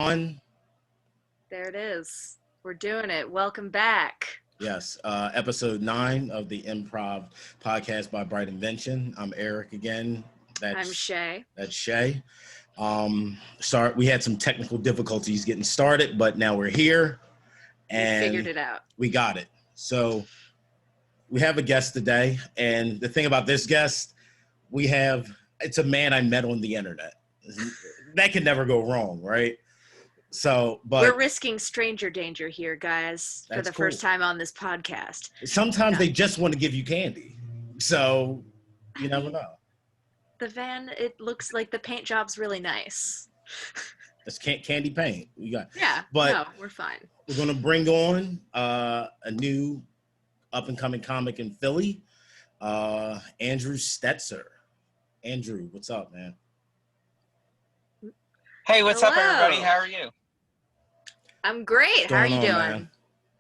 On. There it is. We're doing it. Welcome back. Yes, episode 9 of the Improv podcast by Bright Invention. I'm Eric again. I'm Shea. That's Shea. Sorry, we had some technical difficulties getting started, but now we're here and we figured it out. We got it. So we have a guest today, and the thing about this guest, it's a man I met on the internet. That could never go wrong, right? So, but we're risking stranger danger here, guys, for the first time on this podcast. Sometimes they just want to give you candy. So you never know. The van, it looks like the paint job's really nice. It's candy paint. We're fine. We're going to bring on a new up-and-coming comic in Philly, Andrew Stetser. Andrew, what's up, man? Hey, what's up, everybody? How are you? I'm great. How are you doing? Man?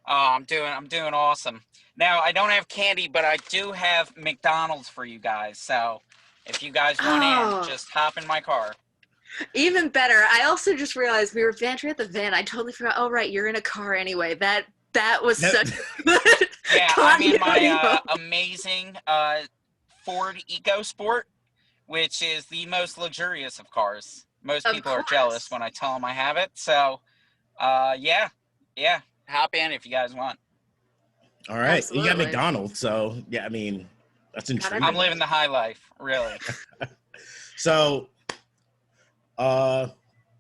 Oh, I'm doing awesome. Now, I don't have candy, but I do have McDonald's for you guys. So, if you guys want in, just hop in my car. Even better. I also just realized we were bantering at the van. I totally forgot. Oh, right, you're in a car anyway. That was such a good. Yeah, I'm in my amazing Ford EcoSport, which is the most luxurious of cars. Most people are jealous when I tell them I have it. So, yeah, hop in if you guys want. All right. Absolutely. You got McDonald's, so, yeah, I mean, that's intriguing. I'm living the high life, really. So,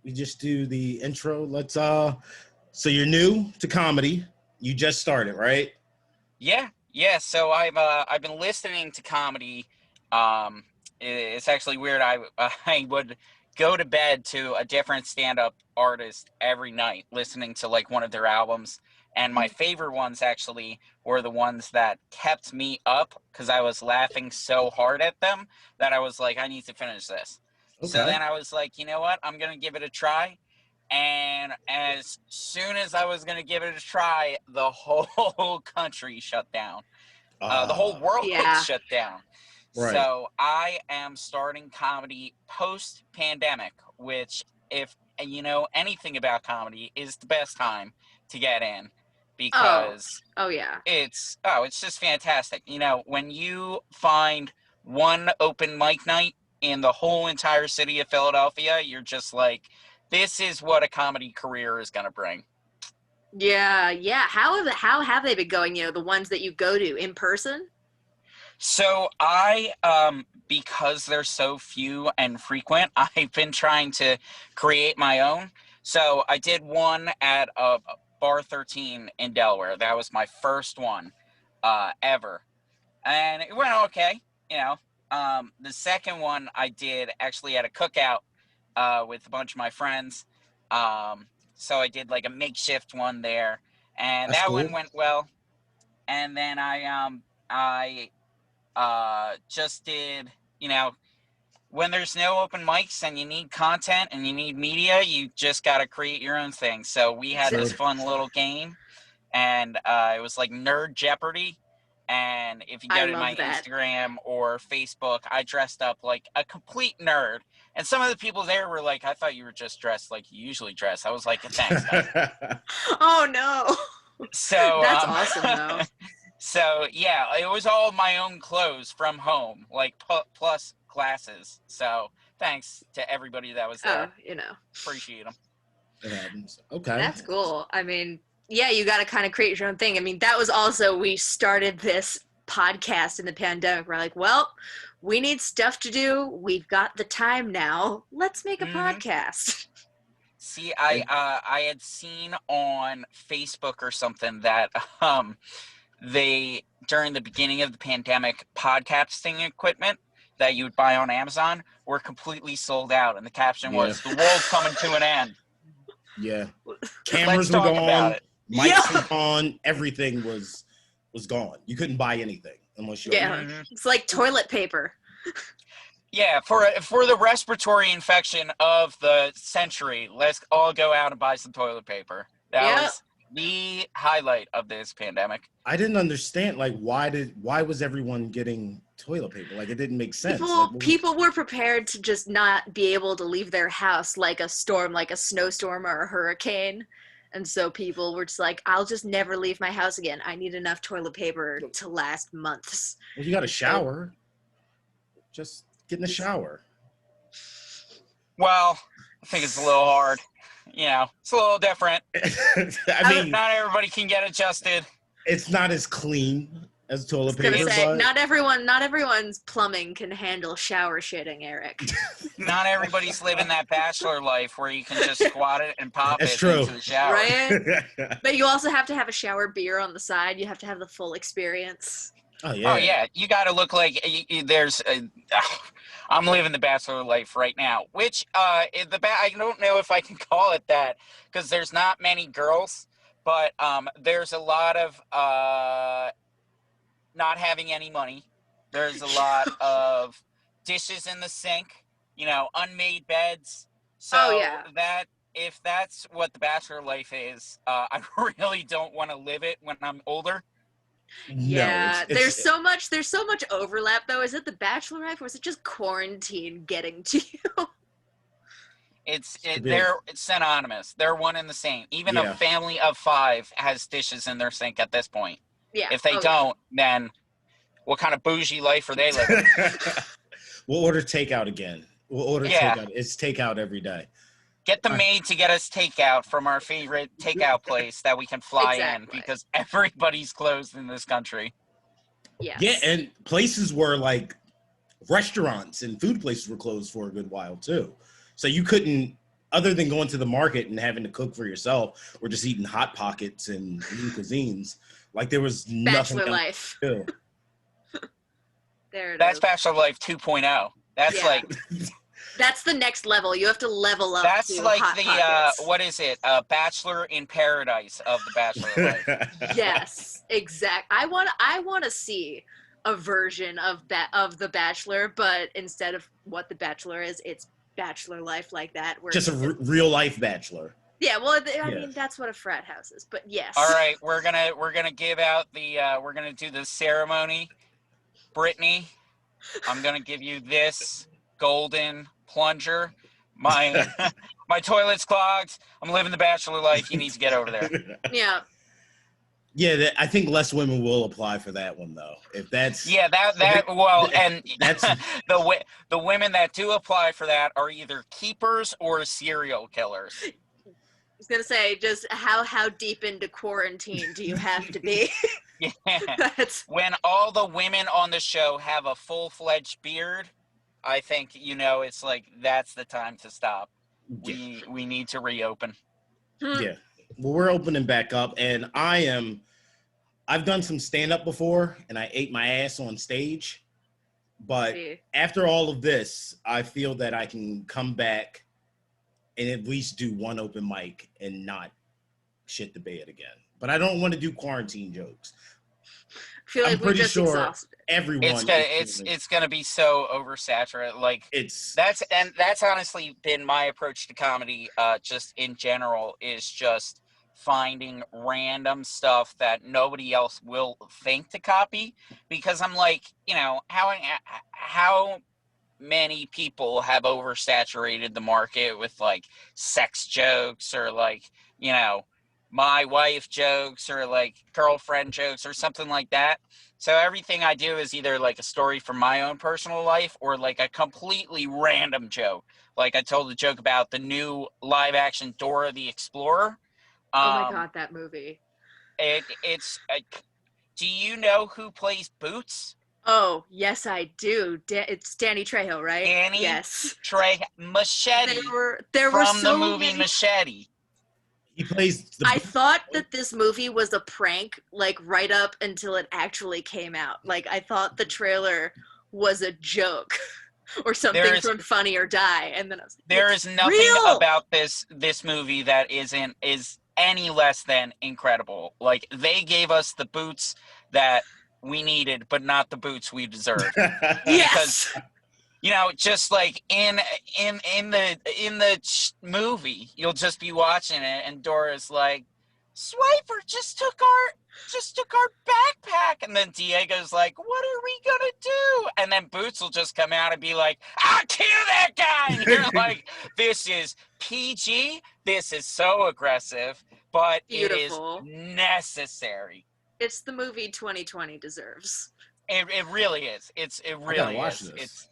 we just do the intro. Let's, so you're new to comedy. You just started, right? Yeah. So I've been listening to comedy. It's actually weird. I would go to bed to a different stand-up artist every night, listening to like one of their albums. And my favorite ones actually were the ones that kept me up because I was laughing so hard at them that I was like, I need to finish this. Okay. So then I was like, you know what? I'm going to give it a try. And as soon as I was going to give it a try, the whole country shut down. The whole world shut down. Right. So I am starting comedy post-pandemic, which, if you know anything about comedy, is the best time to get in because it's just fantastic. You know, when you find one open mic night in the whole entire city of Philadelphia, you're just like, this is what a comedy career is going to bring. Yeah. How have they been going? You know, the ones that you go to in person? So I, because they're so few and frequent, I've been trying to create my own. So I did one at Bar 13 in Delaware. That was my first one ever. And it went okay, you know. The second one I did actually at a cookout with a bunch of my friends. So I did like a makeshift one there. And that one went well. And then I just did, you know, when there's no open mics and you need content and you need media, you just got to create your own thing. So we had this fun little game, and it was like Nerd Jeopardy. And if you go to my Instagram or Facebook, I dressed up like a complete nerd. And some of the people there were like, I thought you were just dressed like you usually dress. I was like, thanks, guys. Oh, no. So that's awesome, though. So, yeah, it was all my own clothes from home, like plus glasses. So, thanks to everybody that was there. You know. Appreciate them. It happens. Okay. That's cool. I mean, yeah, you got to kind of create your own thing. I mean, that was also, we started this podcast in the pandemic. We're like, well, we need stuff to do. We've got the time now. Let's make a podcast. See, I had seen on Facebook or something that they, during the beginning of the pandemic, podcasting equipment that you would buy on Amazon were completely sold out. And the caption was, the world's coming to an end. Yeah. Cameras were gone. Mics were gone. Everything was gone. You couldn't buy anything unless you It's like toilet paper. Yeah, for the respiratory infection of the century, let's all go out and buy some toilet paper. That was the highlight of this pandemic. I didn't understand, like, why was everyone getting toilet paper. Like, it didn't make sense. People were prepared to just not be able to leave their house like a storm, like a snowstorm or a hurricane. And so people were just like, I'll just never leave my house again. I need enough toilet paper to last months. Well, you got a shower. Just get in the shower. Well, I think it's a little hard. You know, it's a little different. I mean, not everybody can get adjusted. It's not as clean as toilet paper. I was gonna say, but... not everyone's plumbing can handle shower shitting, Eric. Not everybody's living that bachelor life where you can just squat it and pop That's it true. into the shower. Right? But you also have to have a shower beer on the side. You have to have the full experience. Oh yeah. Oh yeah, you got to look like there's. I'm living the bachelor life right now, which I don't know if I can call it that because there's not many girls, but there's a lot of not having any money. There's a lot of dishes in the sink, you know, unmade beds. So that if that's what the bachelor life is, I really don't want to live it when I'm older. Yeah, there's so much overlap though. Is it the bachelor life or is it just quarantine getting to you? It's synonymous. They're one and the same. Even a family of 5 has dishes in their sink at this point. Yeah. If they don't, then what kind of bougie life are they living? We'll order takeout again. We'll order takeout. It's takeout every day. Get the maid to get us takeout from our favorite takeout place that we can fly in because everybody's closed in this country. Yes. Yeah, and places were like restaurants and food places were closed for a good while too. So you couldn't, other than going to the market and having to cook for yourself or just eating Hot Pockets and new cuisines, like there was nothing Bachelor else life. to do. That's Bachelor Life 2.0 That's like... That's the next level. You have to level up. That's to like Hot the what is it? Bachelor in Paradise of the Bachelor life. Yes, exact. I want to see a version of the Bachelor, but instead of what the Bachelor is, it's Bachelor life like that. Where just a real life Bachelor. Yeah, well, I mean that's what a frat house is. But yes. All right, we're gonna give out the we're gonna do the ceremony. Brittany, I'm gonna give you this golden plunger. My toilet's clogged. I'm living the bachelor life. You need to get over there. Yeah. Yeah, I think less women will apply for that one though. If that's and that's the women that do apply for that are either keepers or serial killers. I was gonna say, just how deep into quarantine do you have to be? Yeah. When all the women on the show have a full-fledged beard, I think, it's like that's the time to stop. Yeah. We need to reopen. Yeah. Well, we're opening back up, and I've done some stand-up before, and I ate my ass on stage. But after all of this, I feel that I can come back and at least do one open mic and not shit the bed again. But I don't want to do quarantine jokes. I feel like I'm pretty sure exhausted. Everyone it's gonna be so oversaturated. Like that's honestly been my approach to comedy, just in general, is just finding random stuff that nobody else will think to copy, because I'm like, how many people have oversaturated the market with like sex jokes or like, my wife jokes or like girlfriend jokes or something like that. So everything I do is either like a story from my own personal life or like a completely random joke. Like I told a joke about the new live action Dora the Explorer. Oh my God, that movie. Do you know who plays Boots? Oh, yes, I do. It's Danny Trejo, right? Yes. Machete. There were from so the movie many... Machete. He plays. I thought that this movie was a prank, like right up until it actually came out. Like I thought the trailer was a joke or something from Funny or Die, and then I was like, there is nothing about this movie that is any less than incredible. Like they gave us the boots that we needed, but not the boots we deserved. Yes. Because, just like in the movie, you'll just be watching it, and Dora's like, Swiper just took our backpack. And then Diego's like, what are we gonna do? And then Boots will just come out and be like, I'll kill that guy. And you're like, this is PG. This is so aggressive, but Beautiful. it is necessary. It's the movie 2020 deserves. It really is. It I gotta really watch is. this.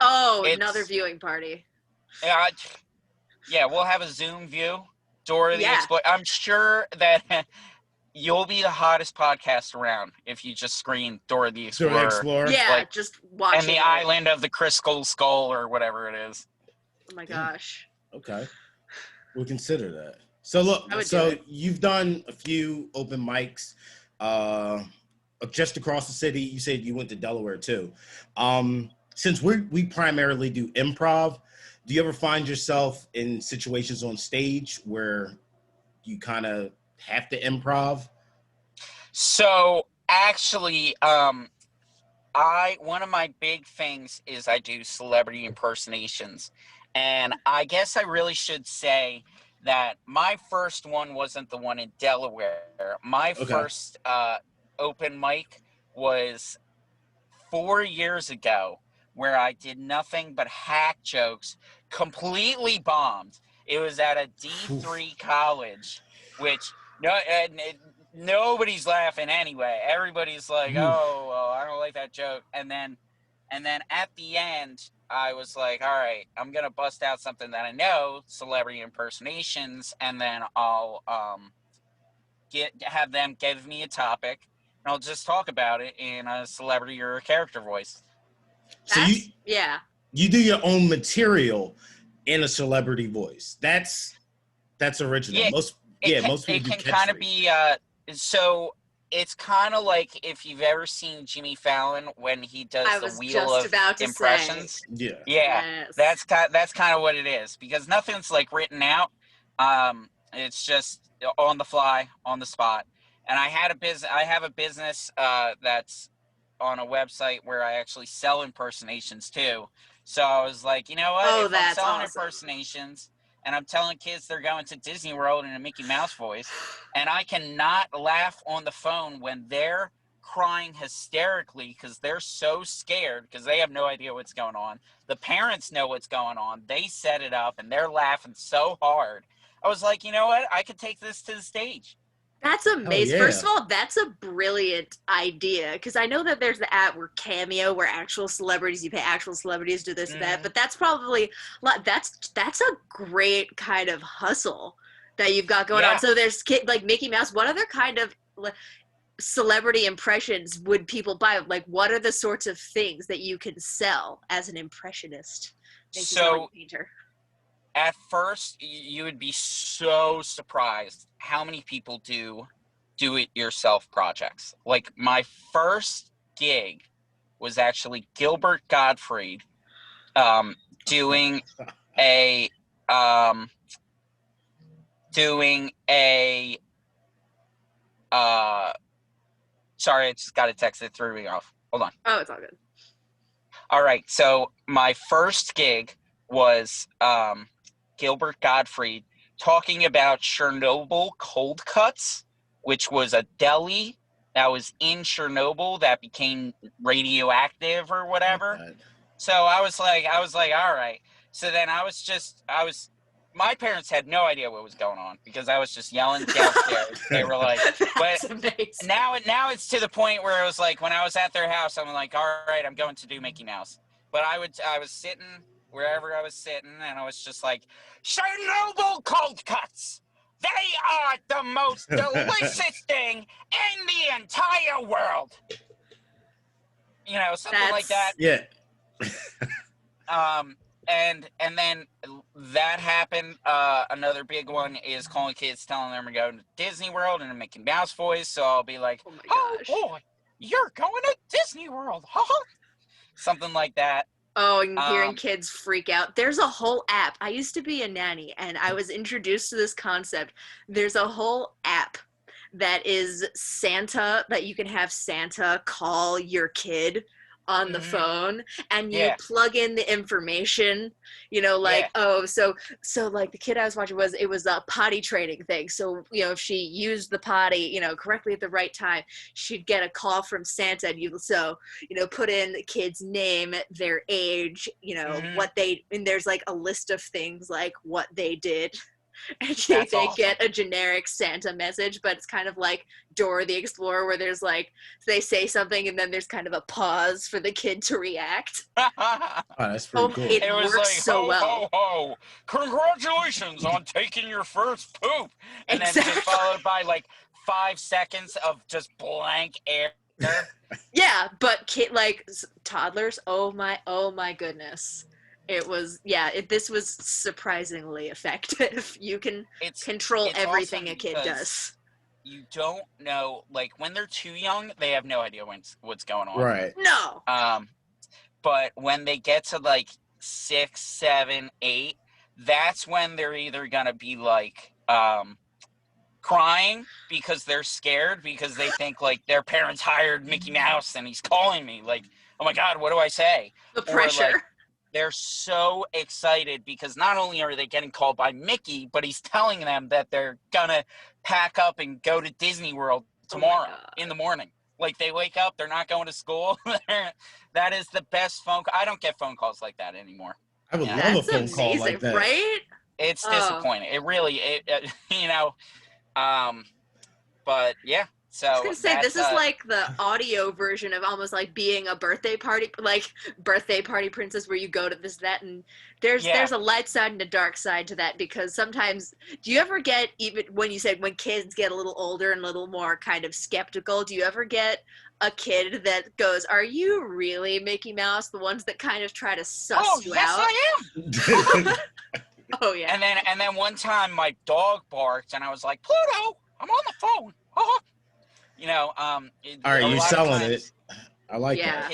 Another viewing party. Yeah, we'll have a Zoom view. Dora the Yeah. Explorer. I'm sure that you'll be the hottest podcast around if you just screen Dora the Explorer. Dora the Explorer. Yeah, like, just watch and the island of the Crystal Skull or whatever it is. Oh my gosh. Okay. We'll consider that. So look, you've done a few open mics just across the city. You said you went to Delaware too. Since we primarily do improv, do you ever find yourself in situations on stage where you kind of have to improv? So actually, one of my big things is I do celebrity impersonations. And I guess I really should say that my first one wasn't the one in Delaware. My first open mic was 4 years ago, where I did nothing but hack jokes, completely bombed. It was at a D3 college, which nobody's laughing anyway. Everybody's like, "Oh, well, I don't like that joke." And then at the end, I was like, "All right, I'm gonna bust out something that I know, celebrity impersonations, and then I'll have them give me a topic, and I'll just talk about it in a celebrity or a character voice." So you do your own material in a celebrity voice. That's original. Yeah, most people it do can kind of be so it's kind of like if you've ever seen Jimmy Fallon when he does the wheel of impressions. Yeah. Yes. That's kind of what it is, because nothing's like written out. It's just on the fly, on the spot. And I have a business that's on a website where I actually sell impersonations too. So I was like, you know what? If I'm selling impersonations and I'm telling kids they're going to Disney World in a Mickey Mouse voice, and I cannot laugh on the phone when they're crying hysterically because they're so scared because they have no idea what's going on. The parents know what's going on. They set it up and they're laughing so hard. I was like, you know what? I could take this to the stage. That's amazing. Oh, yeah. First of all, that's a brilliant idea, because I know that there's the app where Cameo, where actual celebrities, you pay actual celebrities to do this and that, but that's probably that's a great kind of hustle that you've got going on. So there's like Mickey Mouse. What other kind of celebrity impressions would people buy? Like, what are the sorts of things that you can sell as an impressionist? So at first, you would be so surprised how many people do it yourself projects. Like, my first gig was actually Gilbert Gottfried doing a sorry, I just got a text that threw me off. Hold on. Oh, it's all good. All right, so my first gig was Gilbert Gottfried talking about Chernobyl cold cuts, which was a deli that was in Chernobyl that became radioactive or whatever. So I was like, all right. So then my parents had no idea what was going on because I was just yelling downstairs. They were like, but now it's to the point where it was like, when I was at their house, I'm like, all right, I'm going to do Mickey Mouse. But I was sitting wherever I was sitting, and I was just like, Chernobyl cold cuts. They are the most delicious thing in the entire world. You know, something like that. Yeah. And then that happened. Another big one is calling kids, telling them to go to Disney World in a Mickey Mouse voice. So I'll be like, oh boy, you're going to Disney World. Something like that. Oh, and hearing kids freak out. There's a whole app. I used to be a nanny, and I was introduced to this concept. There's a whole app that is Santa, that you can have Santa call your kid on the phone, and you Yeah. plug in the information, you know, like, oh, so like the kid I was watching it was a potty training thing. So, you know, if she used the potty, you know, correctly at the right time, she'd get a call from Santa, and you know, put in the kid's name, their age, you know, and there's like a list of things like what they did. And they awesome. get a generic Santa message, but it's kind of like Dora the Explorer, where there's like, they say something and then there's kind of a pause for the kid to react. Oh, that's pretty cool. It was works like, so ho, well. ho, ho, congratulations on taking your first poop. And then just followed by like 5 seconds of just blank air. Yeah, but toddlers, oh my goodness. It was, this was surprisingly effective. You can control everything a kid does. You don't know, like, when they're too young, they have no idea what's going on. Right. No. But when they get to like 6, 7, 8, that's when they're either gonna be like crying because they're scared, because they think like their parents hired Mickey Mouse and he's calling me, like, oh my God, what do I say? The pressure. Or, like, they're so excited because not only are they getting called by Mickey, but he's telling them that they're gonna pack up and go to Disney World tomorrow in the morning. Like, they wake up, they're not going to school. That is the best phone call. I don't get phone calls like that anymore. I would love a phone call like that. Right? It's disappointing. It really, you know, but yeah. So I was gonna say, this is like the audio version of almost like being a birthday party princess, where you go to this, that, and there's a light side and a dark side to that, because sometimes, do you ever get, even when you said when kids get a little older and a little more kind of skeptical, do you ever get a kid that goes, are you really Mickey Mouse? The ones that kind of try to suss you out? I am. Oh yeah. And then one time my dog barked and I was like, Pluto, I'm on the phone. You know, all right, you're selling it. I like that.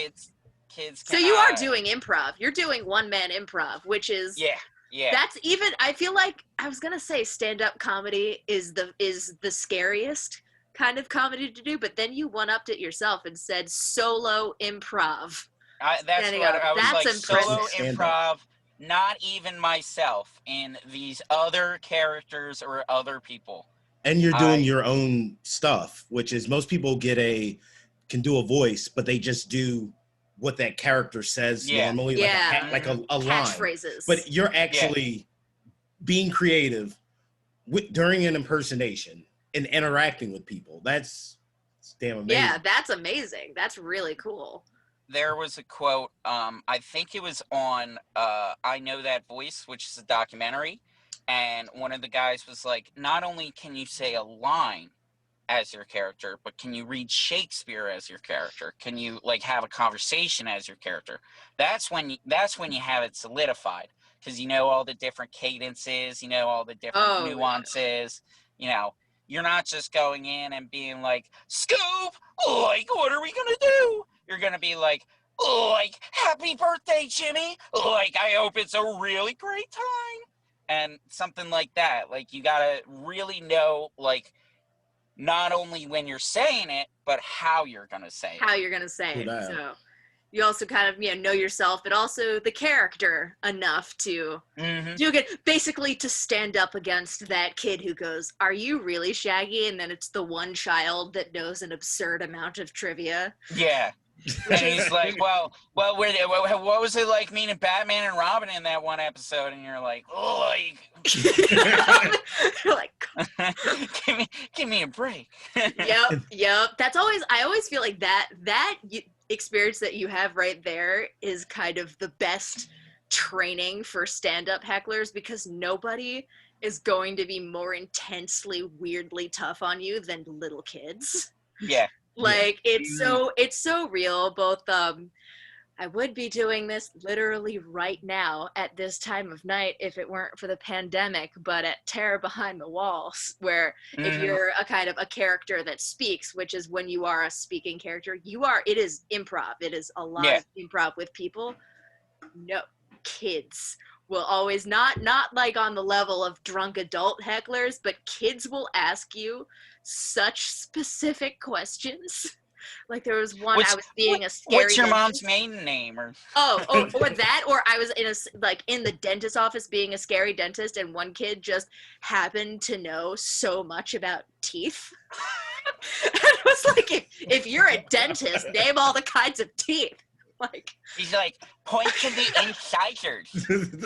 Kids. So you are doing improv. You're doing one-man improv, which is that's even. I feel like I was gonna say stand-up comedy is the scariest kind of comedy to do, but then you one-upped it yourself and said solo improv. That's what I was like. Impressive. Solo improv. Not even myself in these other characters or other people. And you're doing your own stuff, which is most people can do a voice, but they just do what that character says normally, like a line. Catchphrases. But you're actually being creative during an impersonation and interacting with people. That's damn amazing. Yeah, that's amazing. That's really cool. There was a quote, I think it was on I Know That Voice, which is a documentary. And one of the guys was like, not only can you say a line as your character, but can you read Shakespeare as your character? Can you like have a conversation as your character? That's when you have it solidified, because you know all the different cadences, you know all the different nuances. You know, you're not just going in and being like, Scoop, like, what are we gonna do? You're gonna be like, like, happy birthday, Jimmy. Like, I hope it's a really great time. And something like that. Like, you gotta really know, like, not only when you're saying it, but how you're gonna say it. How you're gonna say it. So you also kind of know yourself, but also the character enough to do good. Basically, to stand up against that kid who goes, "Are you really Shaggy?" And then it's the one child that knows an absurd amount of trivia. Yeah. And he's like, well, what was it like meeting Batman and Robin in that one episode? And you're like, you're like, give me a break. Yep. I always feel like that experience that you have right there is kind of the best training for stand-up hecklers, because nobody is going to be more intensely, weirdly tough on you than little kids. Yeah. Like, it's so real. Both I would be doing this literally right now at this time of night if it weren't for the pandemic, but at Terror Behind the Walls, where if you're a kind of a character that speaks, which is when you are a speaking character, it is improv. It is a lot of improv with people. No, kids will always not like on the level of drunk adult hecklers, but kids will ask you such specific questions Like there was one I was being a scary What's your mom's dentist. maiden name? Or Or that, or I was in the dentist office being a scary dentist, and one kid just happened to know so much about teeth. And it was like, if you're a dentist, name all the kinds of teeth. Like he's like, point to the incisors.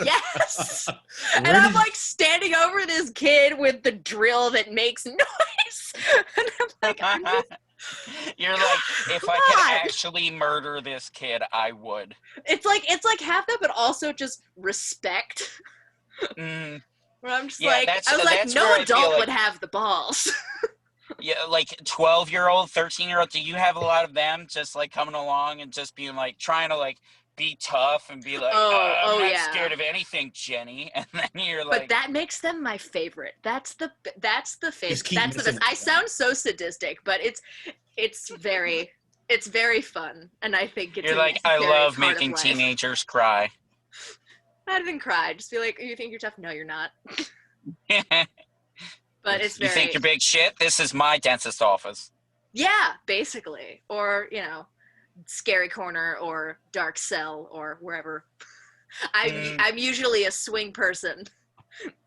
yes. And I'm like standing over this kid with the drill that makes noise. And I'm like, You're like, if I could actually murder this kid, I would. It's like half that, but also just respect. Where I'm just I was like, no adult would have the balls. Yeah, like 12-year-old, 13-year-old, do you have a lot of them just like coming along and just being like trying to like be tough and be like, I'm not scared of anything, Jenny. And then you're like, but that makes them my favorite. That's the favorite. That's the best. I sound so sadistic, but it's very fun, and I think it's. You're like, I love making teenagers cry. Not even cry. Just be like, you think you're tough? No, you're not. But it's very. You think you're big shit? This is my dentist office. Yeah, basically, or scary corner or dark cell or wherever. I'm usually a swing person.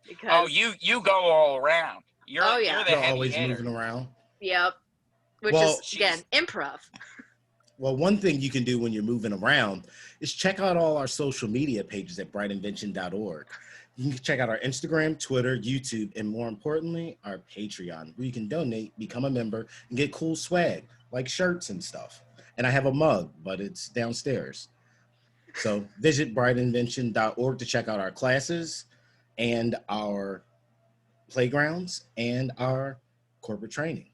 Because you go all around. You're the heavy always hitter. moving around. Yep. Which is again improv. Well, one thing you can do when you're moving around is check out all our social media pages at brightinvention.org. You can check out our Instagram, Twitter, YouTube, and more importantly, our Patreon, where you can donate, become a member, and get cool swag, like shirts and stuff. And I have a mug, but it's downstairs. So visit brightinvention.org to check out our classes and our playgrounds and our corporate training.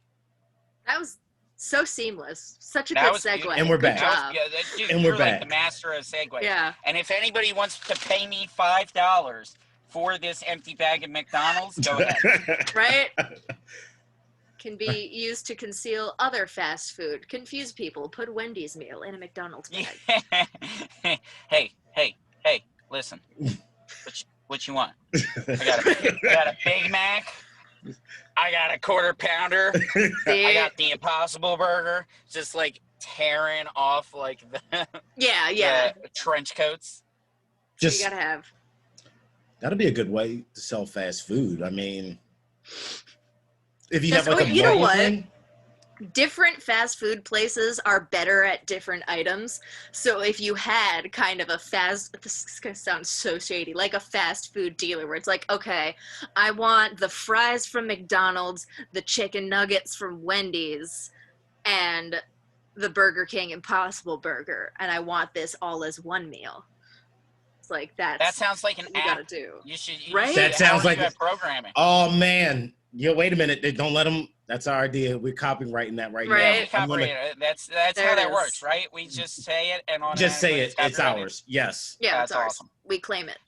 That was so seamless. Such a good segue. And we're back. You're like the master of segues. Yeah. And if anybody wants to pay me $5 for this empty bag of McDonald's, go ahead. Right? Can be used to conceal other fast food. Confuse people. Put Wendy's meal in a McDonald's bag. Hey, listen. What you want? I got a Big Mac. I got a quarter pounder. I got the Impossible Burger. Just like tearing off like the the trench coats. Just you gotta have. That'd be a good way to sell fast food. I mean, if you have like you know what? Different fast food places are better at different items. So if you had kind of this is gonna sound so shady, like a fast food dealer where it's like, okay, I want the fries from McDonald's, the chicken nuggets from Wendy's, and the Burger King Impossible Burger, and I want this all as one meal. It's like that sounds like an app. Gotta do. You should right? That sounds like programming. Oh man. Yeah, wait a minute. They don't let them. That's our idea. We're copywriting that right now. That's how that works, right? We just say it and on just say it. It's ours. Yes. Yeah, that's ours. Awesome. We claim it.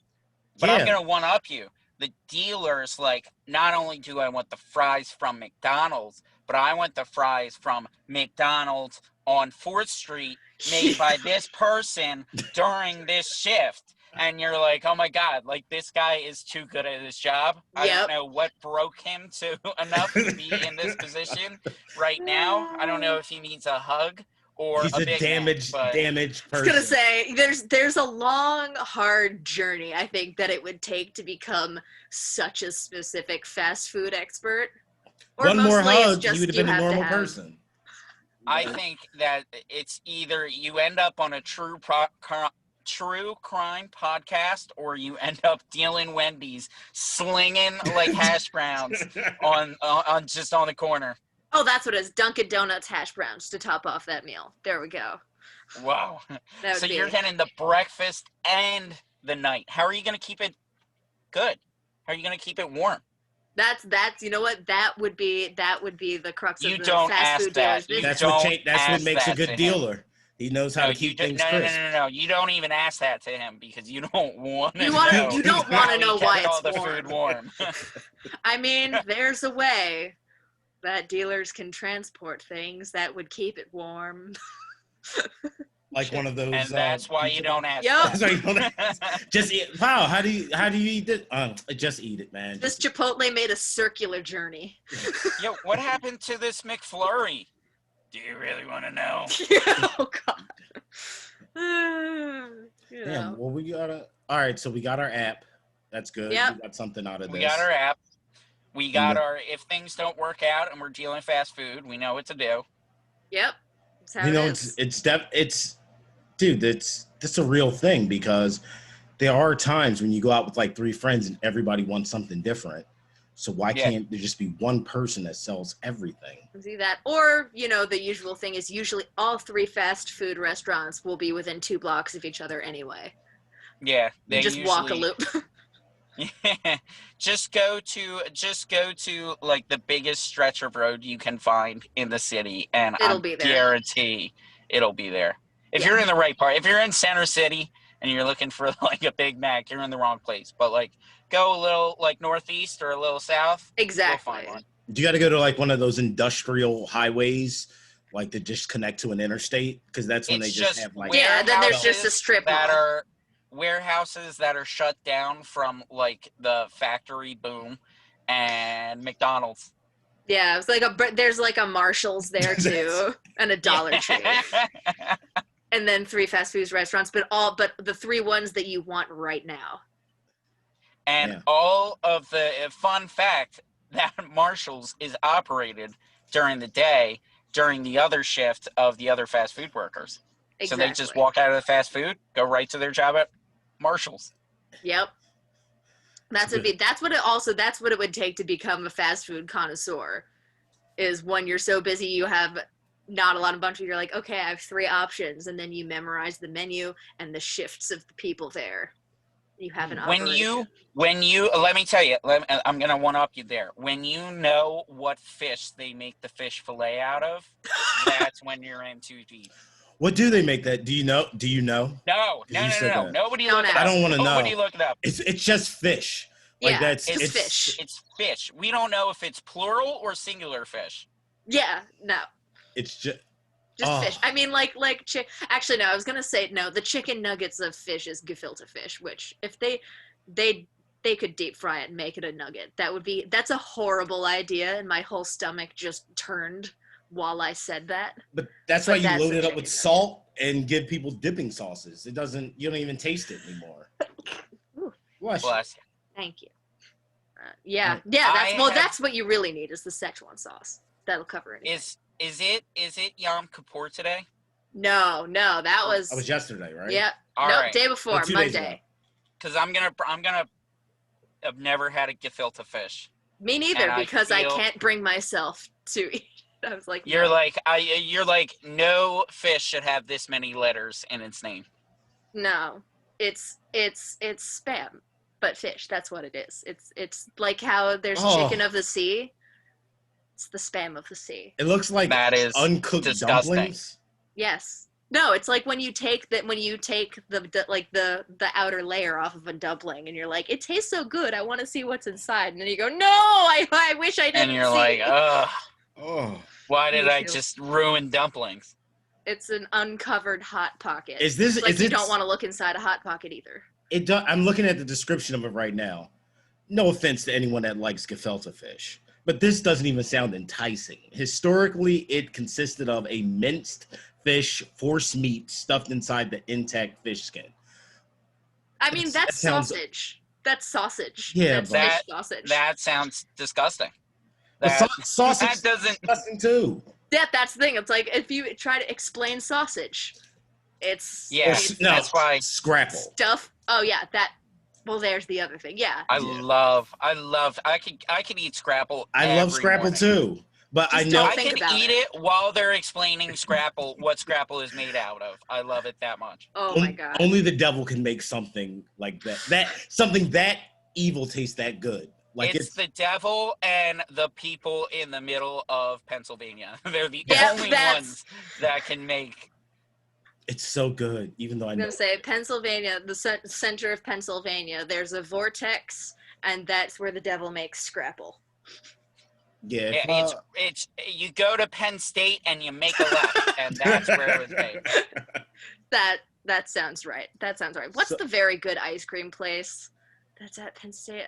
But I'm gonna one up you. The dealer's like, not only do I want the fries from McDonald's, but I want the fries from McDonald's on 4th Street made by this person during this shift. And you're like, oh my God, like this guy is too good at his job. I don't know what broke him enough to be in this position right now. I don't know if he needs a hug or he's a damaged person. I was gonna say there's a long, hard journey I think that it would take to become such a specific fast food expert. Or one more hug, you would have been a normal person. I think that it's either you end up on a true crime podcast or you end up dealing Wendy's slinging like hash browns on just on the corner. Oh, that's what it is. Dunkin' Donuts hash browns to top off that meal. There we go. Wow. So you're getting the breakfast and the night. How are you going to keep it good? How are you going to keep it warm? That's you know what, that would be the crux of the fast food dealer's business. That's what makes a good dealer. He knows how to keep things crisp. No. You don't even ask that to him because you don't want to know. You don't want to know why it's all the food warm. I mean, there's a way that dealers can transport things that would keep it warm. Like one of those. And that's why you don't ask. Yep. That's why you don't ask. Just eat. Wow. How do you eat it? Just eat it, man. This Chipotle made a circular journey. Yo, what happened to this McFlurry? Do you really want to know? Oh God. You Damn. know. Well, we gotta. All right. So we got our app. That's good. Yep. We got something out of We this. got our app. We And got the- our, if things don't work out and we're dealing fast food, we know what to do. Yep. That's how You it know, is. it's dude. That's a real thing because there are times when you go out with like 3 friends and everybody wants something different. So why Yeah. can't there just be one person that sells everything? See that, or the usual thing is usually all 3 fast food restaurants will be within 2 blocks of each other anyway. Yeah, You they just usually walk a loop. Yeah, just go to like the biggest stretch of road you can find in the city, and It'll I be there. guarantee it'll be there. If Yeah. you're in the right part, if you're in Center City and you're looking for like a Big Mac, you're in the wrong place. But like, go a little like northeast or a little south, Exactly. you'll find one. Do you got to go to like one of those industrial highways, like that just connect to an interstate? Because that's when It's they just just have like Yeah, then there's just a warehouses strip that mall. are warehouses that are shut down from like the factory boom and McDonald's. Yeah, it's like there's like a Marshall's there too, and a Dollar Tree, and then 3 fast food restaurants, but the 3 ones that you want right now. And Yeah. all of the fun fact that Marshall's is operated during the day during the other shift of the other fast food workers. Exactly. So they just walk out of the fast food, go right to their job at Marshall's. Yep. That's what it would take to become a fast food connoisseur. Is when you're so busy you have not a lot of bunch of, you're like, okay, I have 3 options, and then you memorize the menu and the shifts of the people there. You have an operation. When you let me tell you, I'm gonna one up you there. When you know what fish they make the fish fillet out of, that's when you're in too deep. What do they make that? Do you know? No. Nobody Don't look it ask. up. I don't want to know. Nobody look it up. It's just fish. Like Yeah, that's it's fish. It's fish. We don't know if it's plural or singular fish. Yeah, no. It's just Fish. I mean, actually, no. I was gonna say no. The chicken nuggets of fish is gefilte fish, which if they could deep fry it and make it a nugget, that's a horrible idea, and my whole stomach just turned while I said that. But that's why you that's load a it up chicken with nugget. salt and give people dipping sauces. You don't even taste it anymore. Ooh. Bless. Thank you. Yeah. I That's what you really need is the Szechuan sauce. That'll cover it. Is it Yom Kippur today? No, that was. That was yesterday, right? Yeah. All Nope. right. Day before, 2 days ago. Monday. Because I've never had a gefilte fish. Me neither, And because I feel- can't bring myself to eat. I was like, You're no. like no fish should have this many letters in its name. No, it's spam, but fish. That's what it is. It's like how there's chicken of the sea. It's the spam of the sea. It looks like That is uncooked disgusting. dumplings. Yes. No, it's like when you take the outer layer off of a dumpling, and you're like, it tastes so good. I want to see what's inside, and then you go, no, I wish I didn't. And you're see. like, ugh, Oh, why did Me I too. just ruin dumplings? It's an uncovered hot pocket. is this? It's like is you it? don't want to look inside a hot pocket either. I'm looking at the description of it right now. No offense to anyone that likes gefilte fish, but this doesn't even sound enticing. Historically, it consisted of a minced fish, force meat stuffed inside the intact fish skin. I mean, That that's sounds- sausage. That's sausage. Yeah, that's but- fish sausage. That sounds disgusting. But That, sausage that doesn't. disgusting too. That's the thing. It's like if you try to explain sausage, it's Yeah, it's that's why Scrapple. stuff. Oh yeah, that. Well, there's the other thing. Yeah. I could eat Scrapple. I love every Scrapple morning. too, but Just I know don't I think can about eat it. it while they're explaining Scrapple, what Scrapple is made out of. I love it that much. Oh my god. only the devil can make something like that. Something that evil tastes that good. Like It's the devil and the people in the middle of Pennsylvania. They're the Yeah, only that's- ones that can make. it's so good, even though I I'm know. gonna say Pennsylvania, the center of Pennsylvania. There's a vortex, and that's where the devil makes Scrapple. Yeah, Yeah, it's you go to Penn State and you make a left, and that's where it was made. That sounds right. That sounds right. What's So- the very good ice cream place that's at Penn State?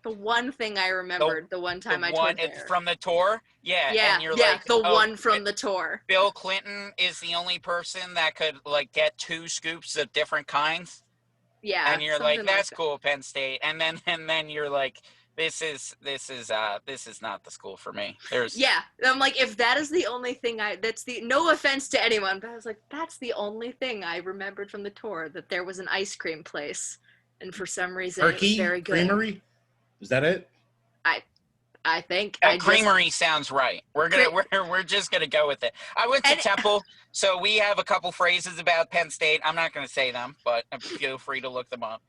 The one thing I remembered the one time I toured there. From the tour? Yeah. Yeah, and you're yeah, like, the one from the tour. Bill Clinton is the only person that could like get 2 scoops of different kinds. Yeah. And you're like, that's that. cool, Penn State. And then you're like, this is not the school for me. Yeah. I'm like, if that is the only thing no offense to anyone, but I was like, that's the only thing I remembered from the tour, that there was an ice cream place. And for some reason, it was very good. Creamery? Is that it? I think Creamery sounds right. We're just gonna go with it. I went to Temple, so we have a couple phrases about Penn State. I'm not gonna say them, but feel free to look them up.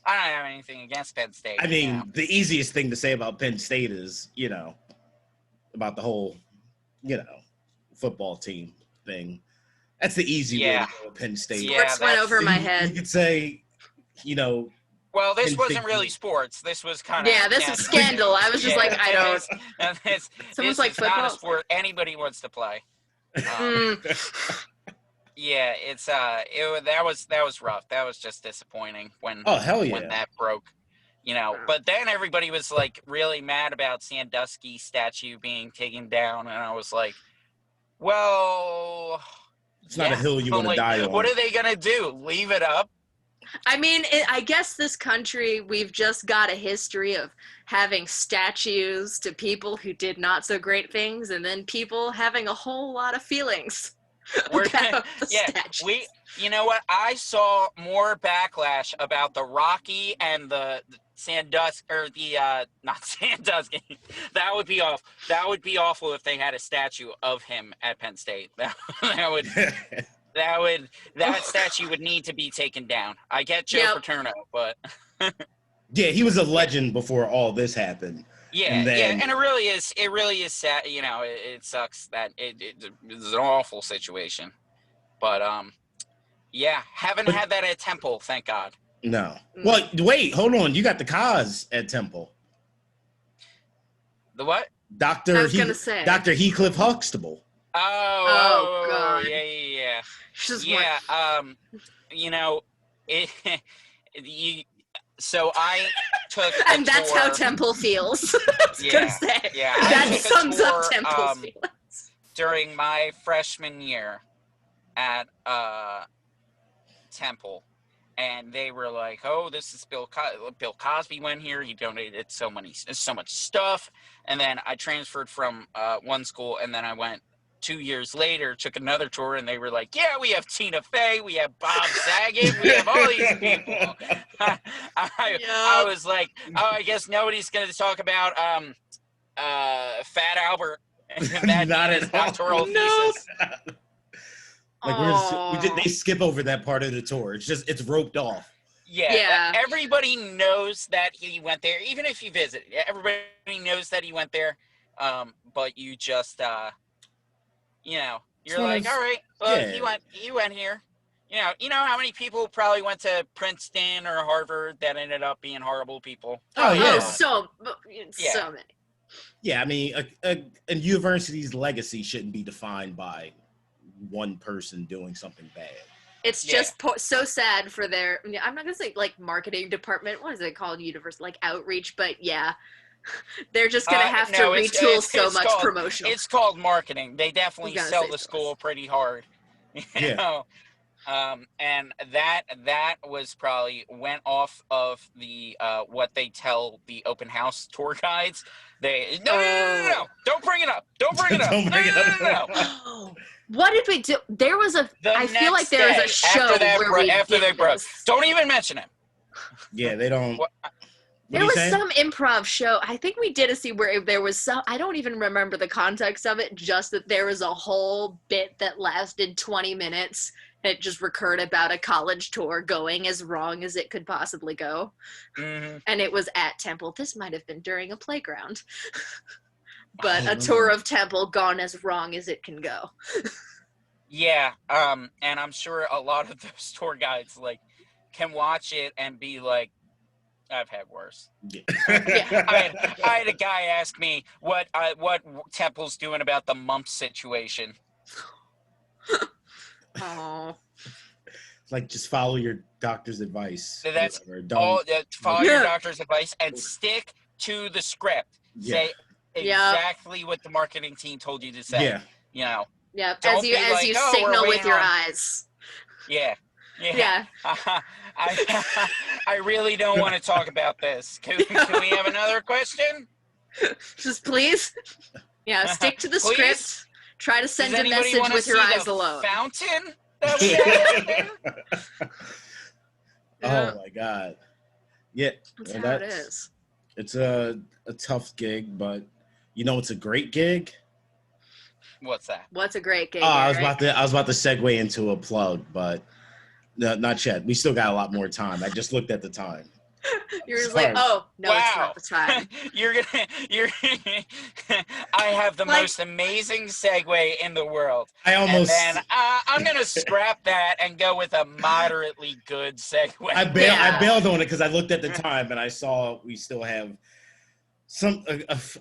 I don't have anything against Penn State. I mean, the easiest thing to say about Penn State is, about the whole, football team thing. That's the easy way to go with Penn State. Sports went over my head. You could say, well, this wasn't really sports. This was kind of... Yeah, this is scandal. I was just like, I don't... Someone's like, football? Not a sport anybody wants to play. Yeah, it's that was rough. That was just disappointing when that broke. But then everybody was like really mad about Sandusky statue being taken down, and I was like, well, it's not a hill you want to die on. What are they gonna do? Leave it up? I mean, I guess this country, we've just got a history of having statues to people who did not so great things, and then people having a whole lot of feelings about the statues. You know what? I saw more backlash about the Rocky and the Sandusky, or the not Sandusky. That would be awful. That would be awful if they had a statue of him at Penn State. That statue would need to be taken down. I get Joe Paterno, but yeah, he was a legend before all this happened. Yeah, and it really is sad. It sucks that it's an awful situation, but haven't had that at Temple, thank God. No. Well, wait, hold on. You got the cause at Temple. The what? Dr. Heathcliff Huxtable. Oh God. Yeah. So I took and that's tour. How Temple feels. Yeah. That sums up Temple's feelings. During my freshman year at Temple, and they were like, "Oh, this is Bill Cosby went here. He donated so much stuff." And then I transferred from one school, and then I went 2 years later, took another tour, and they were like, "Yeah, we have Tina Fey, we have Bob Saget, we have all these people." I was like, "Oh, I guess nobody's going to talk about Fat Albert." That not his doctoral thesis. They skip over that part of the tour. It's roped off. Yeah. Everybody knows that he went there, even if you visit. Everybody knows that he went there, but you just. You're like, all right, well, he went here. You know how many people probably went to Princeton or Harvard that ended up being horrible people? Oh, yeah. So many. Yeah, I mean, a university's legacy shouldn't be defined by one person doing something bad. It's just so sad for their, I'm not going to say like marketing department. What is it called? Like outreach, but yeah. They're just going to have to retool so much promotional. It's called marketing. They definitely sell the school pretty hard. You know? And that was probably went off of the what they tell the open house tour guides. No, don't bring it up. Don't bring it up. No. What did we do? There was I feel like there was a show after they broke. Don't even mention it. Yeah, they don't. There was some improv show. I think we did a scene where there was some, I don't even remember the context of it, just that there was a whole bit that lasted 20 minutes. It just recurred about a college tour going as wrong as it could possibly go. Mm-hmm. And it was at Temple. This might have been during a playground. But a tour of Temple gone as wrong as it can go. Yeah, and I'm sure a lot of those tour guides can watch it and be like, I've had worse. Yeah. I had a guy ask me what Temple's doing about the mumps situation. Oh. Just follow your doctor's advice. Follow your doctor's advice and stick to the script. Yeah. Say exactly what the marketing team told you to say. Yeah. You know. Yep. Don't As you be like, "Oh, we're signal with waiting your on-" eyes. Yeah. Yeah. I really don't want to talk about this. Can we have another question? Just please. Yeah. Stick to the Please? script. Try to send Does a anybody message wanna with your see eyes the alone. fountain that we have out there? Yeah. Oh my God. Yeah. That's and how it is. It's a tough gig, but you know it's a great gig. What's that? What's a great gig? Oh, I was Eric? about to segue into a plug, but no, not yet. We still got a lot more time. I just looked at the time. You're just Sorry. like, oh no, it's Wow. not the time. I have the Like- most amazing segue in the world. I almost. And then I'm going to scrap that and go with a moderately good segue. I Yeah. bailed on it because I looked at the time and I saw we still have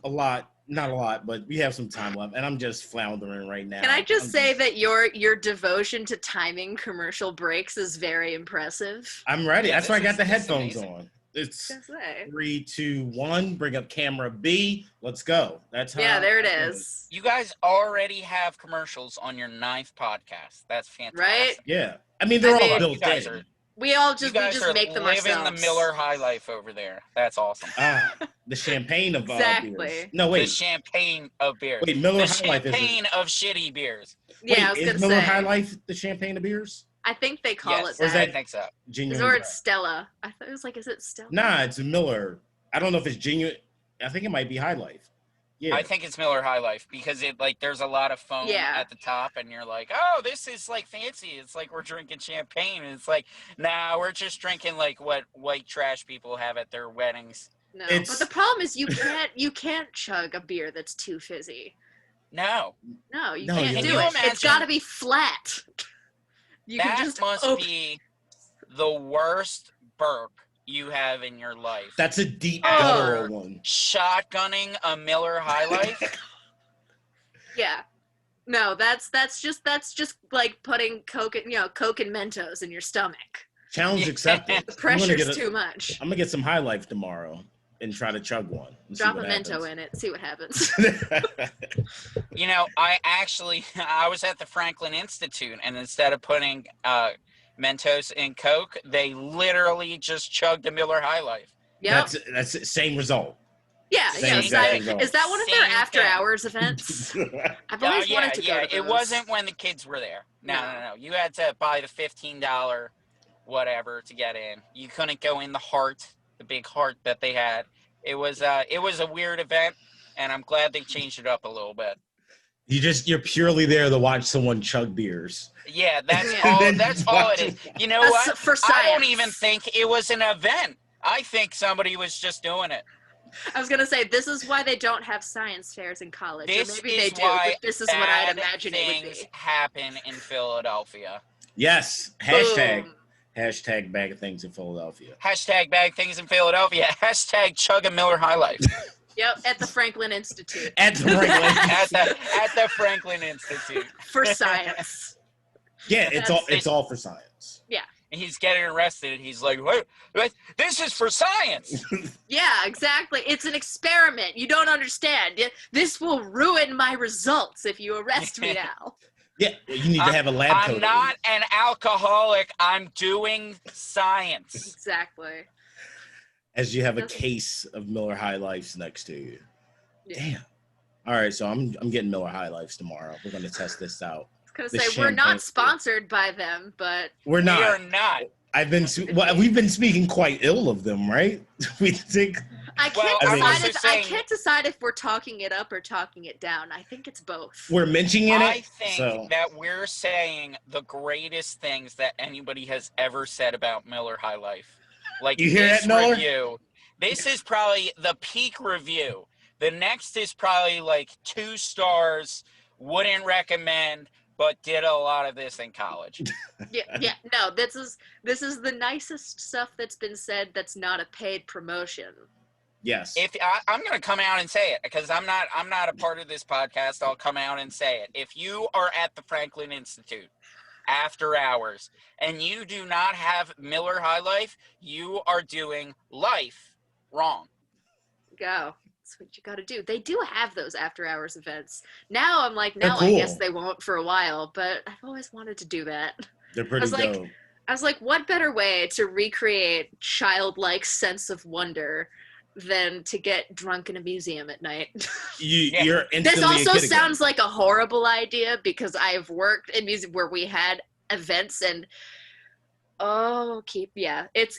a lot, not a lot, but we have some time left, and I'm just floundering right now. Can I just say that your devotion to timing commercial breaks is very impressive? I'm ready. Yeah, That's why I this got the is headphones amazing. on. It's Gonna say. 3, 2, 1. Bring up camera B. Let's go. That's how. Yeah, there it I do is. You guys already have commercials on your 9th podcast. That's fantastic. Right? Yeah. I mean, they're I all mean, built you guys in. are We all you just guys are make them living ourselves. the Miller Highlife over there. That's awesome. The champagne of Exactly. beers. No, The wait. champagne of beers. Wait, Miller The High Life is champagne of shitty beers. Yeah, I Wait, was is gonna Miller say. High Life the champagne of beers? I think they call Yes, it Or is that. I think so. Genuine Or draft? it's Stella. I thought it was like, is it Stella? Nah, it's a Miller. I don't know if it's genuine. I think it might be High Life. Yeah. I think it's Miller High Life because it like there's a lot of foam Yeah. at the top, and you're like, oh, this is like fancy. It's like we're drinking champagne, and it's like, nah, we're just drinking like what white trash people have at their weddings. No. It's- But the problem is you can't chug a beer that's too fizzy. No, No, you No, can't you do don't. it. Can you It's got to be flat. You that can just must open. be the worst burp you have in your life. That's a deep Oh. guttural one. Shotgunning a Miller High Life. Yeah. No, that's just like putting Coke and Mentos in your stomach. Challenge Yeah. accepted. The pressure's too much. I'm gonna get some High Life tomorrow and try to chug one. And see Drop a what Mento in it. See what happens. You know, I was at the Franklin Institute, and instead of putting Mentos in Coke, they literally just chugged a Miller High Life. Yep. That's the same result. Yeah. same Yeah. exact Is result. that one of their Same after thing. hours events? I've always wanted to go to It those. wasn't when the kids were there. No. You had to buy the $15 whatever to get in. You couldn't go in the big heart that they had. It was a weird event, and I'm glad they changed it up a little bit. You're purely there to watch someone chug beers. Yeah, that's Yeah. all. And then That's just all watch it is. it. You know That's what? for I don't science. even think it was an event. I think somebody was just doing it. I was gonna say this is why they don't have science fairs in college, This or maybe is they do. why But this is what I'd bad imagine it would things be. happen in Philadelphia. Yes. Hashtag. Boom. Hashtag bag of things in Philadelphia. Hashtag bag things in Philadelphia. Hashtag chug a Miller High Life. Yep, at the Franklin Institute At the Franklin. at the Franklin Institute. for science. Yeah, it's all for science. And he's getting arrested. He's like, wait, this is for science. Yeah, exactly. It's an experiment. You don't understand. This will ruin my results if you arrest me now. Yeah, you need to have a lab coat. I'm not an alcoholic. I'm doing science. Exactly. As you have a That's- case of Miller High Lifes next to you. Yeah. Damn. All right, so I'm getting Miller High Lifes tomorrow. We're gonna test this out. I was The gonna say we're champagne. not sponsored by them, but We're We are not. not. We've been speaking quite ill of them, right? We think I Well, can't I mean- decide. just I saying- can't decide if we're talking it up or talking it down. I think it's both. we're mentioning it. I think so that we're saying the greatest things that anybody has ever said about Miller High Life. Like You hear this that, Miller? review. This is probably the peak review. The next is probably like 2 stars, wouldn't recommend, but did a lot of this in college. Yeah. No, this is the nicest stuff that's been said. That's not a paid promotion. yes. If I'm going to come out and say it because I'm not a part of this podcast. I'll come out and say it. If you are at the Franklin Institute after hours and you do not have Miller High Life, you are doing life wrong. go. That's what you got to do. They do have those after hours events. Now I'm like, They're now I guess cool. they won't for a while, but I've always wanted to do that. They're pretty like, dope. I was like, what better way to recreate childlike sense of wonder than to get drunk in a museum at night? You're instantly This also a kid sounds again. like a horrible idea because I've worked in museums where we had events and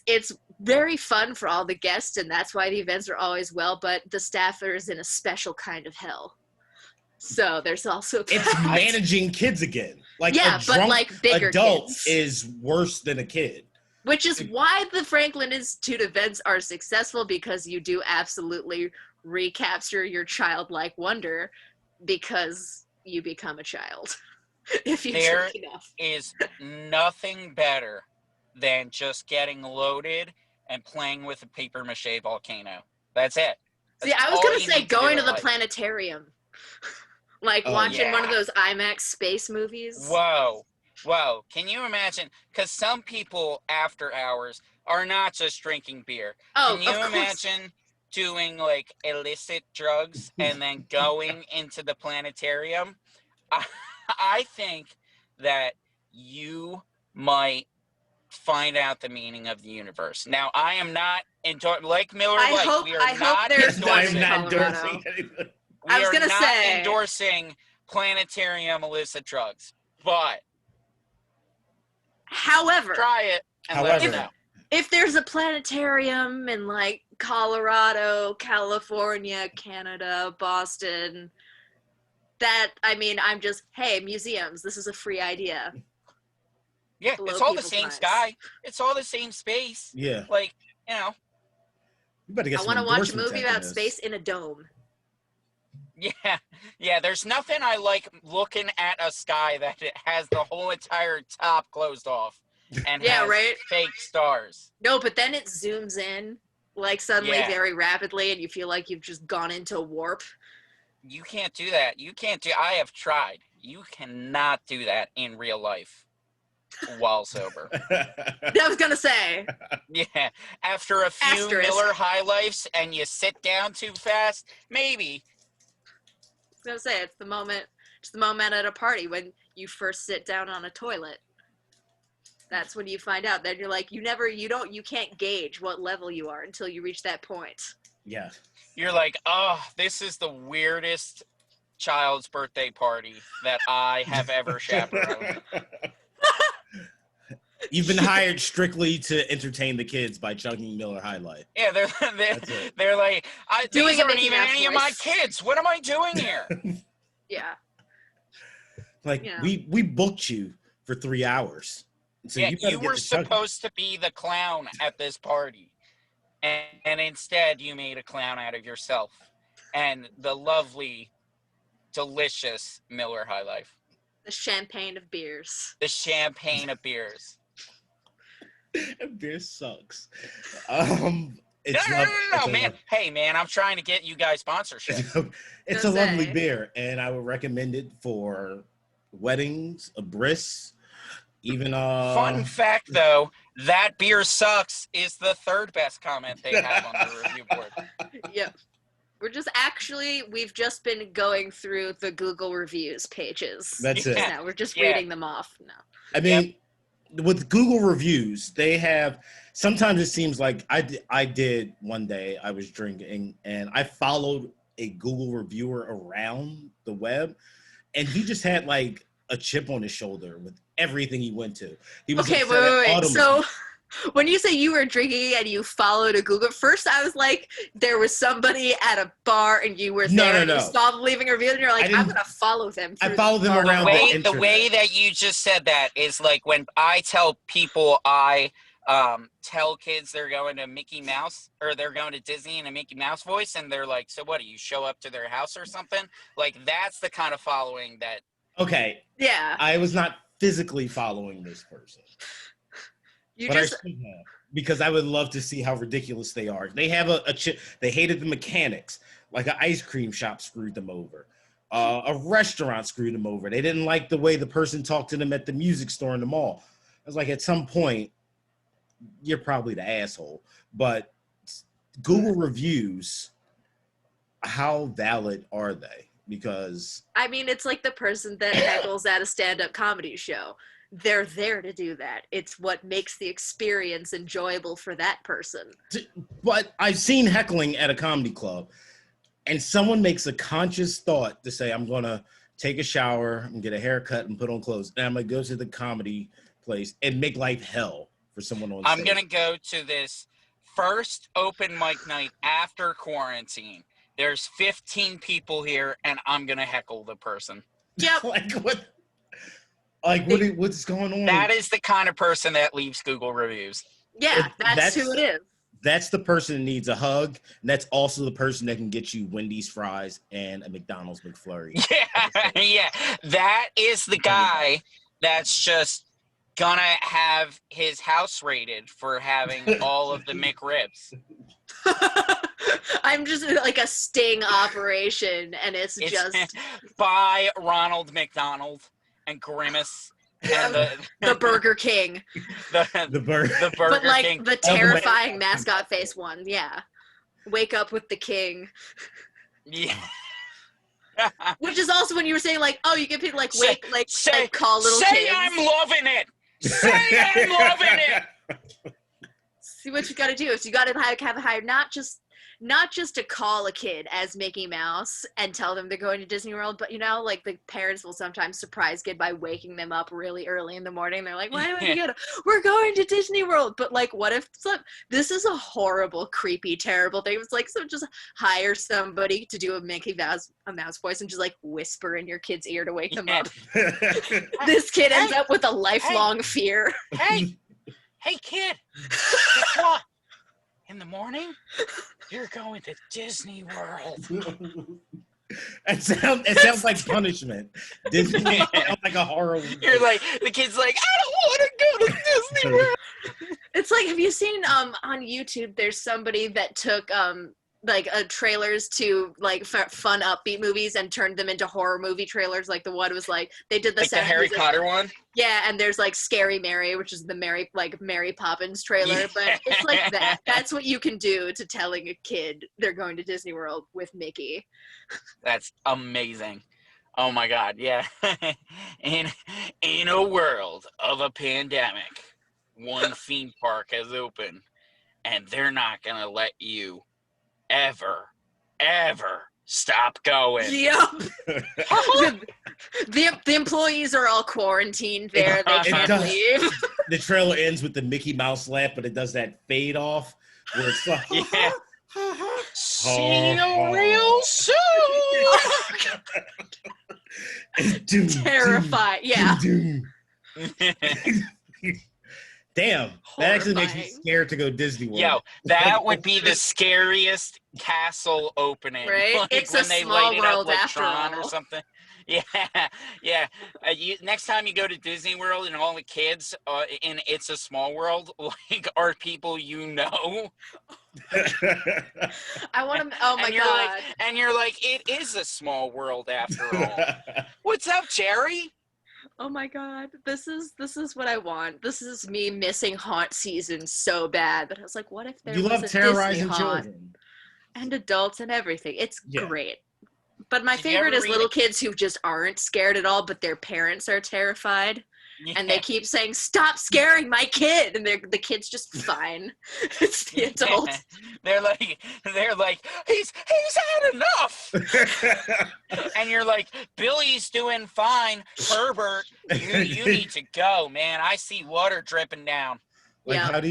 it's very fun for all the guests and that's why the events are always well, but the staff is in a special kind of hell. So there's also It's that. managing kids again. Like Yeah, a but drunk like bigger adult kids. is worse than a kid. Which is why the Franklin Institute events are successful, because you do absolutely recapture your childlike wonder because you become a child if you There drink enough. is nothing better than just getting loaded and playing with a paper mache volcano. That's it. See, That's I was all going you to say need to do going to in the life. planetarium. Like Oh, watching one of yeah. those IMAX space movies. Whoa. Whoa. Can you imagine? Because some people after hours are not just drinking beer. Oh, Can you of course. imagine doing like illicit drugs and then going into the planetarium? I think that you might find out the meaning of the universe. Now, I am not like Miller Lite. We are I hope not there's endorsing. one in I'm not Colorado. endorsing anything. We I was are gonna not say- endorsing planetarium illicit drugs, but However, try it and let us However- know. if there's a planetarium in like Colorado, California, Canada, Boston, I'm just, hey, museums, this is a free idea. Yeah, blow it's all the people's same minds. sky. It's all the same space. Yeah. Like, you know, You better get I some want to watch a endorsements movie after about this. space in a dome. yeah, there's nothing I like looking at a sky that it has the whole entire top closed off and Yeah, has right? fake stars. No, but then it zooms in like suddenly Yeah. very rapidly and you feel like you've just gone into warp. You can't do that. I have tried. You cannot do that in real life while sober. I was going to say. Yeah, after a few Asterisk. Miller High Lifes and you sit down too fast, maybe. I was going to say, it's the moment at a party when you first sit down on a toilet. That's when you find out. Then you're like, you can't gauge what level you are until you reach that point. Yeah. You're like, oh, this is the weirdest child's birthday party that I have ever chaperoned. You've been hired strictly to entertain the kids by chugging Miller High Life. Yeah, That's it. they're like, Doing these a aren't Mickey even Mouse any of my voice. kids. What am I doing here? Yeah. Like, Yeah. we booked you for 3 hours. So Yeah, better you get were to chugging. supposed to be the clown at this party. And instead you made a clown out of yourself and the lovely, delicious Miller High Life. The champagne of beers. The champagne of beers. Beer sucks. No, It's man. Hey, man, I'm trying to get you guys sponsorship. it's a Gonna lovely say. beer, and I would recommend it for weddings, a bris, even Fun fact, though, that beer sucks is the third best comment they have on the review board. Yep. We've just been going through the Google reviews pages. That's it. Now we're just Yeah. reading them off now. I mean, with Google reviews, they have, sometimes it seems like I did one day, I was drinking and I followed a Google reviewer around the web, and he just had like a chip on his shoulder with everything he went to. He was Okay, upset at wait. Autumn. So when you say you were drinking and you followed a Google, first I was like, there was somebody at a bar and you were there and No. you saw them leaving a review and you're like, I'm going to follow them. I through followed the them bar. around The internet. way that you just said that is like when I tell people I tell kids they're going to Mickey Mouse or they're going to Disney in a Mickey Mouse voice, and they're like, so what, do you show up to their house or something? Like, that's the kind of following that. Okay, Yeah. I was not physically following this person, You but just, I should have, because I would love to see how ridiculous they are. They have a chip. They hated the mechanics. Like an ice cream shop screwed them over. A restaurant screwed them over. They didn't like the way the person talked to them at the music store in the mall. I was like, at some point, you're probably the asshole. But Google reviews how valid are they? Because I mean, it's like the person that heckles at a stand-up comedy show. They're there to do that. It's what makes the experience enjoyable for that person. but I've seen heckling at a comedy club, and someone makes a conscious thought to say, I'm going to take a shower and get a haircut and put on clothes, and I'm going to go to the comedy place and make life hell for someone on stage. I'm going to go to this first open mic night after quarantine. There's 15 people here, and I'm going to heckle the person. Yep. What's going on? That is the kind of person that leaves Google reviews. Yeah, that's who it is. That's the person that needs a hug, and that's also the person that can get you Wendy's fries and a McDonald's McFlurry. Yeah, yeah. That is the guy that's just gonna have his house raided for having all of the McRibs. I'm just like a sting operation, and it's just by Ronald McDonald and Grimace and the Burger King. The Burger But like King. the terrifying mascot face one, yeah. Wake up with the king. Yeah. Which is also when you were saying like, oh, you get people like wake, say, call little say kids. I'm loving it. Say I'm loving it. See what you got to do is you got to have a higher, not just to call a kid as Mickey Mouse and tell them they're going to Disney World, but like the parents will sometimes surprise kid by waking them up really early in the morning. They're like, why do I go? We're going to Disney World. But like, what if this is a horrible, creepy, terrible thing? It's like, so just hire somebody to do a Mouse voice and just like whisper in your kid's ear to wake them up. This kid ends up with a lifelong fear. Hey kid, guess what? In the morning, you're going to Disney World. It sounds like punishment. Disney sounds like a horror movie. You're like, the kid's like, I don't want to go to Disney World. It's like, have you seen on YouTube, there's somebody that took trailers to like fun upbeat movies and turned them into horror movie trailers. Like the one was like, they did the Harry Potter one? Yeah, and there's like Scary Mary, which is the Mary Poppins trailer, but it's like that. That's what you can do to telling a kid they're going to Disney World with Mickey. That's amazing. Oh my God, yeah. In a world of a pandemic, one theme park has opened, and they're not gonna let you ever stop going. Yep. the employees are all quarantined there. They can't leave. The trailer ends with the Mickey Mouse laugh, but it does that fade off where it's like, yeah. See you real soon. Terrified. Yeah. Damn, that actually makes me scared to go Disney World. Yo, that would be the scariest castle opening. Right? Like it's when a they small light it world up like after Tron all. or something. Yeah, yeah. Next time you go to Disney World and all the kids in It's a Small World, like, are people you know. I want to. Oh my God! And you're like, it is a small world after all. What's up, Jerry? Oh my God, this is what I want. This is me missing haunt season so bad. But I was like, what if there was a terrorizing Disney haunt children and adults and everything? It's great. But my Did you favorite ever is read little kids who just aren't scared at all, but their parents are terrified. Yeah. And they keep saying, stop scaring my kid. And the kid's just fine. It's the adult. They're like, he's had enough. And you're like, Billy's doing fine. Herbert, you need to go, man. I see water dripping down. Like, Yeah. how do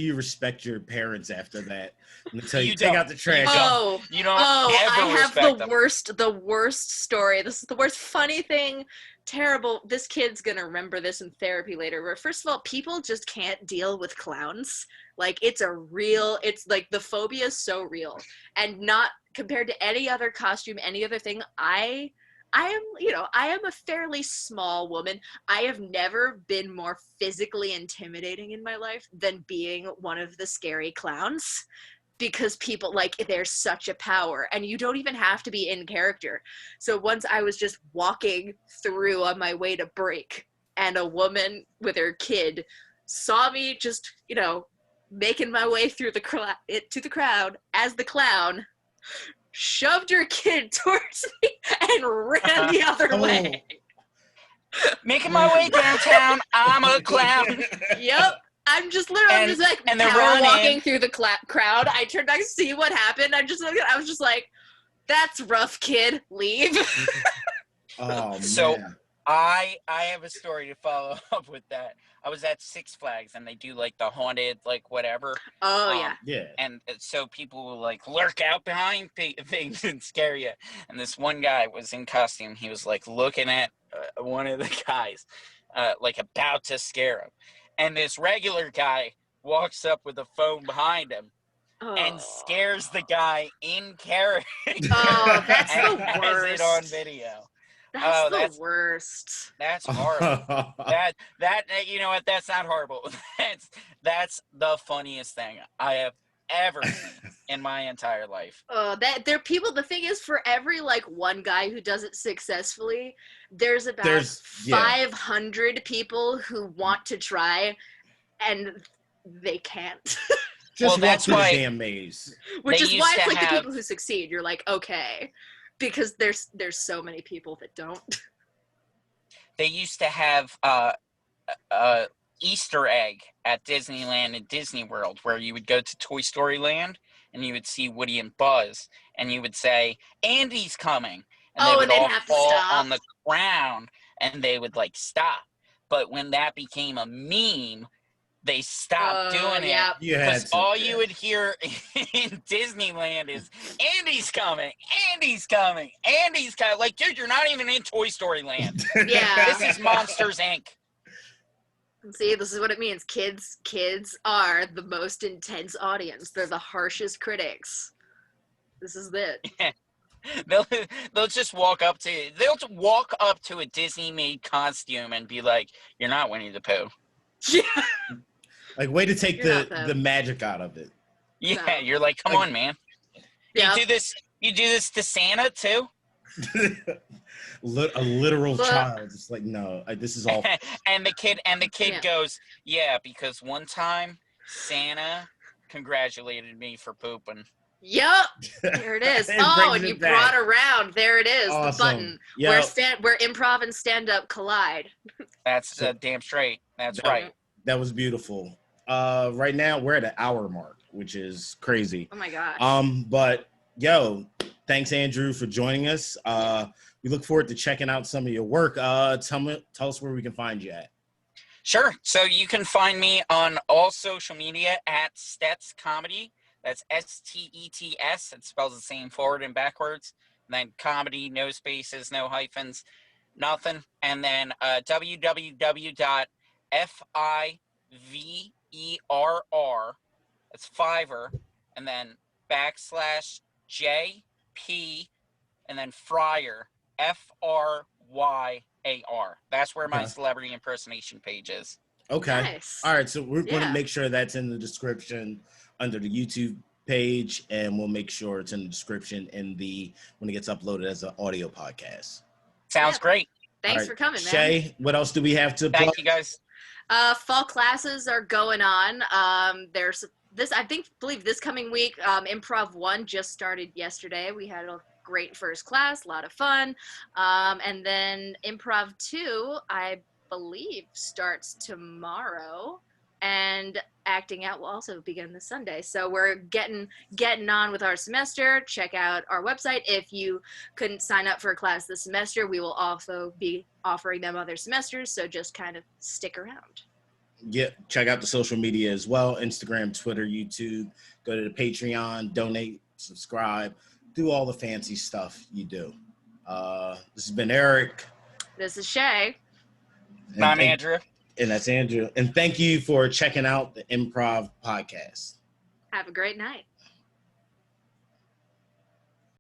you respect your parents after that? Until you take don't. out the trash. You don't ever I have respect the worst story. This is the worst funny thing. Terrible. This kid's gonna remember this in therapy later. Where first of all, people just can't deal with clowns. Like it's like the phobia is so real, and not compared to any other costume, any other thing. I am a fairly small woman. I have never been more physically intimidating in my life than being one of the scary clowns. Because people, like, there's such a power, and you don't even have to be in character. So once I was just walking through on my way to break, and a woman with her kid saw me just, making my way through to the crowd as the clown, shoved her kid towards me and ran the other way. Making my way downtown, I'm a clown. Yep. I'm just like and they're power walking running through the crowd. I turned back to see what happened. I was just like, that's rough, kid. Leave. Oh, So man. I have a story to follow up with that. I was at Six Flags and they do like the haunted, like whatever. Oh, yeah. Yeah. And so people will like lurk out behind things and scare you. And this one guy was in costume. He was like looking at one of the guys, like about to scare him. And this regular guy walks up with a phone behind him and scares the guy in character. Oh, that's and the has worst. it on video. That's the worst. That's horrible. that you know what? That's not horrible. That's the funniest thing I have ever seen in my entire life. There are people. The thing is, for every like one guy who does it successfully, there's about 500 people who want to try, and they can't. Just that's walk through why the damn maze. Which is why it's like the people who succeed. You're like, okay, because there's so many people that don't. They used to have Easter egg at Disneyland and Disney World, where you would go to Toy Story Land and you would see Woody and Buzz, and you would say, "Andy's coming," and they would all fall on the ground, and they would like stop. But when that became a meme, they stopped doing it because all you would hear in Disneyland is "Andy's coming, Andy's coming, Andy's coming." Like, dude, you're not even in Toy Story Land. Yeah, this is Monsters Inc. See, this is what it means. Kids are the most intense audience. They're the harshest critics. This is it. Yeah. They'll just walk up to a Disney-made costume and be like, "You're not Winnie the Pooh." Yeah. Like, way to take the magic out of it. Yeah, no. You're like, come on, man. Yep. You do this to Santa too? A literal child. It's like, no, this is all. and the kid goes, yeah, because one time Santa congratulated me for pooping. Yep, there it is. And you brought around. There it is, awesome. The button where improv and stand-up collide. That's damn straight. That's right. That was beautiful. Right now we're at an hour mark, which is crazy. Oh my gosh. But thanks Andrew for joining us. We look forward to checking out some of your work. Tell us where we can find you at. Sure. So you can find me on all social media at Stets Comedy. That's STETS. It spells the same forward and backwards. And then comedy, no spaces, no hyphens, nothing. And then www.FIVERR. That's Fiverr. And then /JP and then Fryer, FRYAR. That's where my celebrity impersonation page is. Okay. Nice. All right. So we're going to make sure that's in the description under the YouTube page, and we'll make sure it's in the description when it gets uploaded as an audio podcast. Sounds great. Thanks for coming, man. Shay, what else do we have to plug? Thank you, guys. Fall classes are going on. There's this, believe this coming week, ImProv1 just started yesterday. We had a great first class, a lot of fun. And then ImProv2, I believe, starts tomorrow. And acting out will also begin this Sunday. So we're getting on with our semester. Check out our website. If you couldn't sign up for a class this semester, we will also be offering them other semesters. So just kind of stick around. Yeah, check out the social media as well. Instagram, Twitter, YouTube. Go to the Patreon, donate, subscribe, do all the fancy stuff you do. This has been Eric. This is Shay. And I'm Andrew. And that's Andrew. And thank you for checking out the Improv podcast. Have a great night.